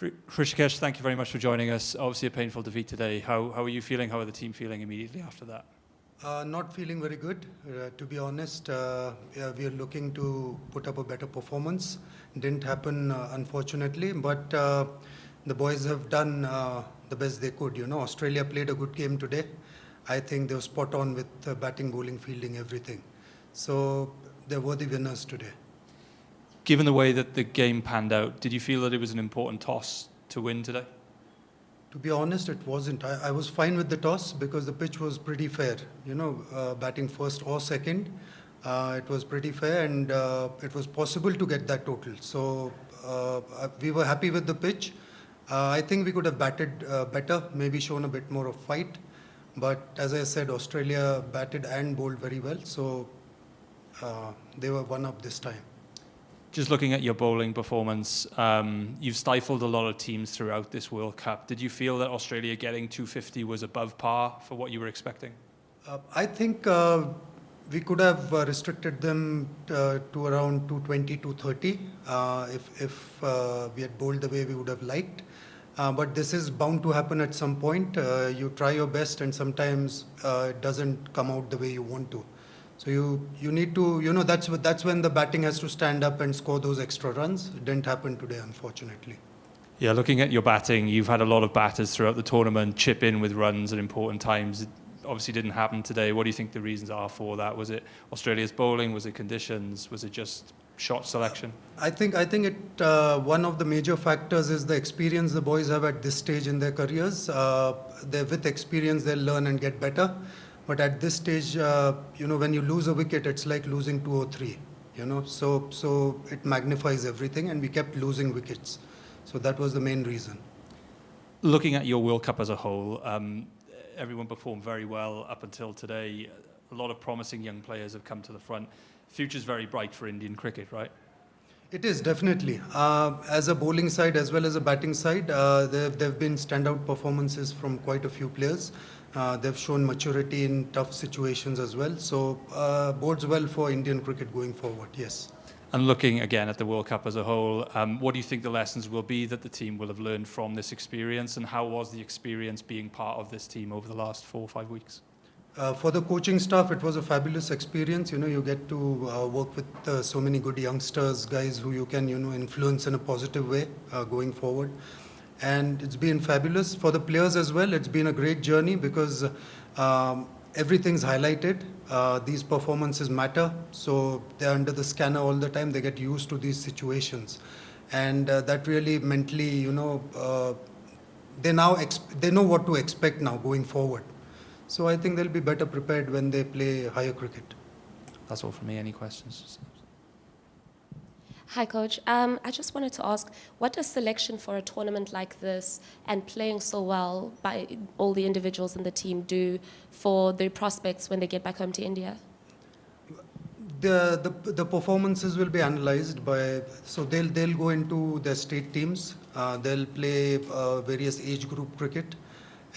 Hrishikesh, thank you very much for joining us. Obviously a painful defeat today. How are you feeling? How are the team feeling immediately after that? Not feeling very good, to be honest. Yeah, we are looking to put up a better performance. Didn't happen, unfortunately, but the boys have done the best they could. You know, Australia played a good game today. I think they were spot on with batting, bowling, fielding, everything. So they're worthy winners today. Given the way that the game panned out, did you feel that it was an important toss to win today? To be honest, it wasn't. I was fine with the toss because the pitch was pretty fair. You know, batting first or second, it was pretty fair, and it was possible to get that total. So we were happy with the pitch. I think we could have batted better, maybe shown a bit more of fight. But as I said, Australia batted and bowled very well, so they were one up this time. Just looking at your bowling performance, you've stifled a lot of teams throughout this World Cup. Did you feel that Australia getting 250 was above par for what you were expecting? I think we could have restricted them to around 220, 230 if we had bowled the way we would have liked. But this is bound to happen at some point. You try your best and sometimes it doesn't come out the way you want to. So you need to, you know, that's when the batting has to stand up and score those extra runs. It didn't happen today, unfortunately. Yeah, looking at your batting, you've had a lot of batters throughout the tournament chip in with runs at important times. It obviously didn't happen today. What do you think the reasons are for that? Was it Australia's bowling? Was it conditions? Was it just shot selection? I think it one of the major factors is the experience the boys have at this stage in their careers. With experience, they'll learn and get better. But at this stage, you know, when you lose a wicket, it's like losing 2 or 3, you know, so it magnifies everything, and we kept losing wickets. So that was the main reason. Looking at your World Cup as a whole, everyone performed very well up until today. A lot of promising young players have come to the front. Future's very bright for Indian cricket, right? It is, definitely. As a bowling side as well as a batting side, there have been standout performances from quite a few players. They've shown maturity in tough situations as well. So bodes well for Indian cricket going forward, yes. And looking again at the World Cup as a whole, what do you think the lessons will be that the team will have learned from this experience, and how was the experience being part of this team over the last 4 or 5 weeks? For the coaching staff, it was a fabulous experience. You know, you get to work with so many good youngsters, guys who you can, you know, influence in a positive way going forward. And it's been fabulous for the players as well. It's been a great journey because everything's highlighted. These performances matter, so they're under the scanner all the time. They get used to these situations, and that really mentally, you know, they know what to expect now going forward. So I think they'll be better prepared when they play higher cricket. That's all from me. Any questions? Hi, Coach. I just wanted to ask, what does selection for a tournament like this and playing so well by all the individuals in the team do for their prospects when they get back home to India? The performances will be analysed by, so they'll go into their state teams. They'll play various age group cricket,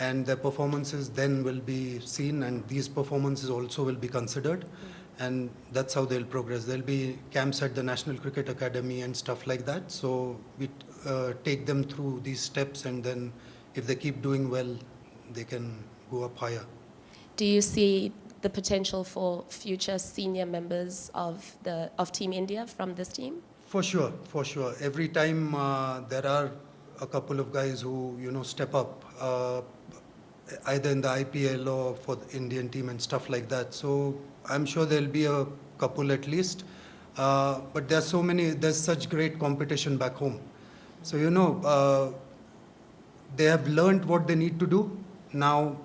and their performances then will be seen, and these performances also will be considered. And that's how they'll progress. There'll be camps at the National Cricket Academy and stuff like that. So we take them through these steps, and then if they keep doing well, they can go up higher. Do you see the potential for future senior members of Team India from this team? For sure, for sure. Every time there are a couple of guys who, you know, step up, either in the IPL or for the Indian team and stuff like that. So I'm sure there'll be a couple at least. But there's such great competition back home. So, you know, they have learned what they need to do. Now,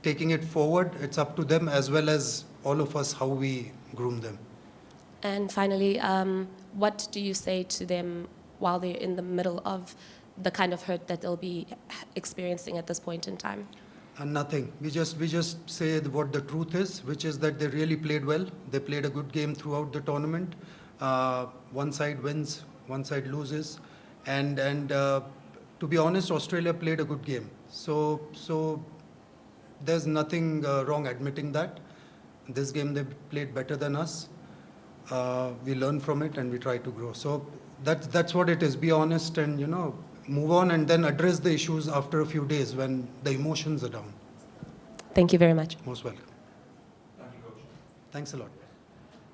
taking it forward, it's up to them as well as all of us how we groom them. And finally, what do you say to them while they're in the middle of the kind of hurt that they'll be experiencing at this point in time? Nothing. We just say what the truth is, which is that they really played well. They played a good game throughout the tournament. One side wins, one side loses, and to be honest, Australia played a good game. So there's nothing wrong admitting that. This game they played better than us. We learn from it and we try to grow. So that's what it is. Be honest, and you know, move on and then address the issues after a few days when the emotions are down. Thank you very much. Most welcome. Thank you, Coach. Thanks a lot.